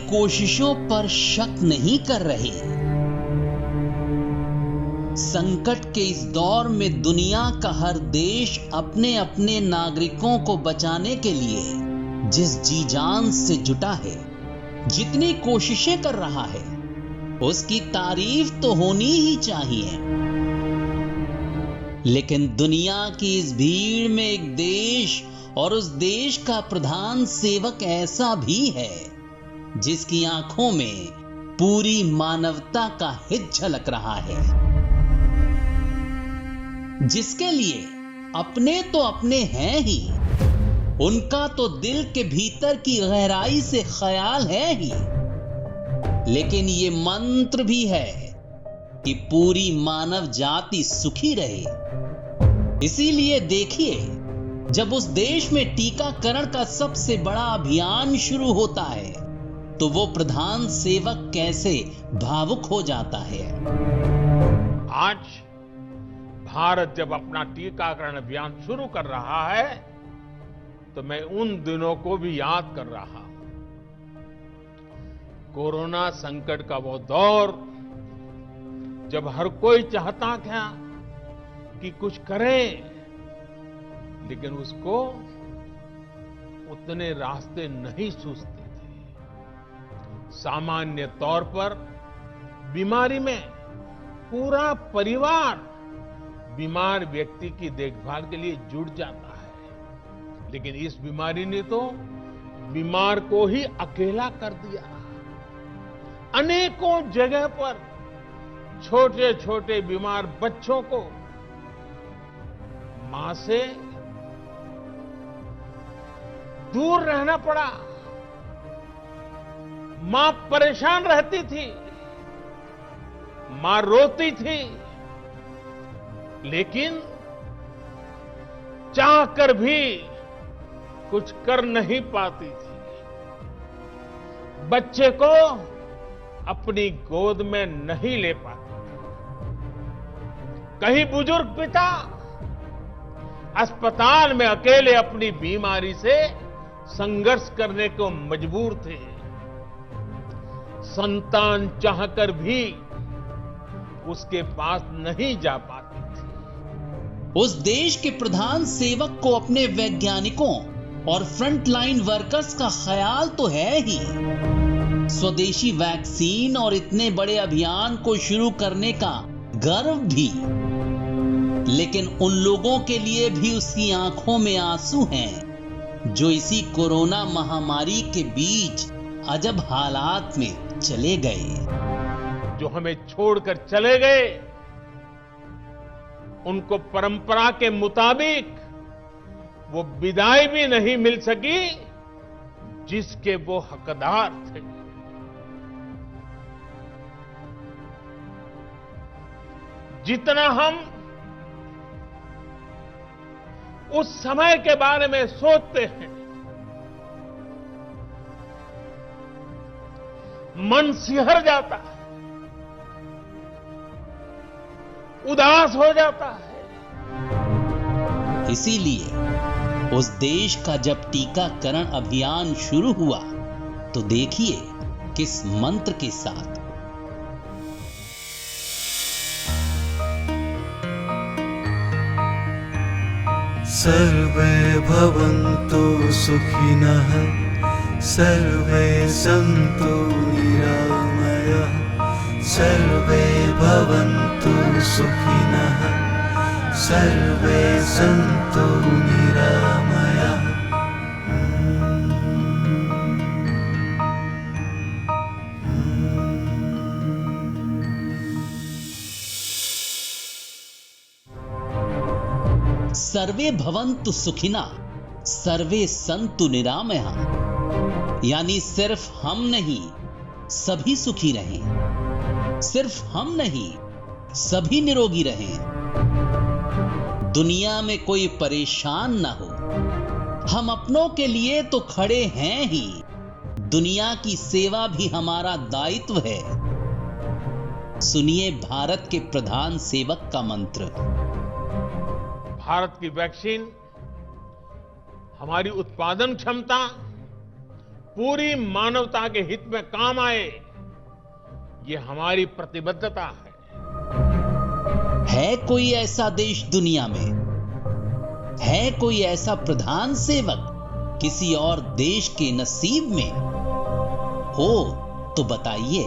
कोशिशों पर शक नहीं कर रहे। संकट के इस दौर में दुनिया का हर देश अपने अपने नागरिकों को बचाने के लिए जिस जी जान से जुटा है, जितनी कोशिशें कर रहा है, उसकी तारीफ तो होनी ही चाहिए। लेकिन दुनिया की इस भीड़ में एक देश और उस देश का प्रधान सेवक ऐसा भी है जिसकी आंखों में पूरी मानवता का हित झलक रहा है, जिसके लिए अपने तो अपने हैं ही, उनका तो दिल के भीतर की गहराई से ख्याल है ही, लेकिन ये मंत्र भी है कि पूरी मानव जाति सुखी रहे। इसीलिए देखिए, जब उस देश में टीकाकरण का सबसे बड़ा अभियान शुरू होता है तो वो प्रधान सेवक कैसे भावुक हो जाता है। आज भारत जब अपना टीकाकरण अभियान शुरू कर रहा है तो मैं उन दिनों को भी याद कर रहा हूं। कोरोना संकट का वो दौर जब हर कोई चाहता था कि कुछ करें, लेकिन उसको उतने रास्ते नहीं सूझते थे। सामान्य तौर पर बीमारी में पूरा परिवार बीमार व्यक्ति की देखभाल के लिए जुट जाता है, लेकिन इस बीमारी ने तो बीमार को ही अकेला कर दिया। अनेकों जगह पर छोटे छोटे बीमार बच्चों को मां से दूर रहना पड़ा। मां परेशान रहती थी, मां रोती थी, लेकिन चाहकर भी कुछ कर नहीं पाती थी। बच्चे को अपनी गोद में नहीं ले पाती। कहीं बुजुर्ग पिता अस्पताल में अकेले अपनी बीमारी से संघर्ष करने को मजबूर थे। संतान चाहकर भी उसके पास नहीं जा पाती थी। उस देश के प्रधान सेवक को अपने वैज्ञानिकों और फ्रंटलाइन वर्कर्स का ख्याल तो है ही, स्वदेशी वैक्सीन और इतने बड़े अभियान को शुरू करने का गर्व भी, लेकिन उन लोगों के लिए भी उसकी आंखों में आंसू हैं जो इसी कोरोना महामारी के बीच अजब हालात में चले गए। जो हमें छोड़कर चले गए, उनको परंपरा के मुताबिक वो विदाई भी नहीं मिल सकी जिसके वो हकदार थे। जितना हम उस समय के बारे में सोचते हैं, मन सिहर जाता है, उदास हो जाता है। इसीलिए उस देश का जब टीकाकरण अभियान शुरू हुआ तो देखिए किस मंत्र के साथ। सर्वे भवन्तु सुखिनः, सर्वे सन्तु निरामयाः, सर्वे भवन्तु सुखिनः, सर्वे सन्तु निरामयाः। सर्वे भवन्तु सुखिना, सर्वे संतु निरामया, यानी सिर्फ हम नहीं सभी सुखी रहें, सिर्फ हम नहीं सभी निरोगी रहें, दुनिया में कोई परेशान ना हो। हम अपनों के लिए तो खड़े हैं ही, दुनिया की सेवा भी हमारा दायित्व है। सुनिए भारत के प्रधान सेवक का मंत्र। भारत की वैक्सीन हमारी उत्पादन क्षमता पूरी मानवता के हित में काम आए, ये हमारी प्रतिबद्धता है कोई ऐसा देश दुनिया में, है कोई ऐसा प्रधान सेवक किसी और देश के नसीब में? हो तो बताइए।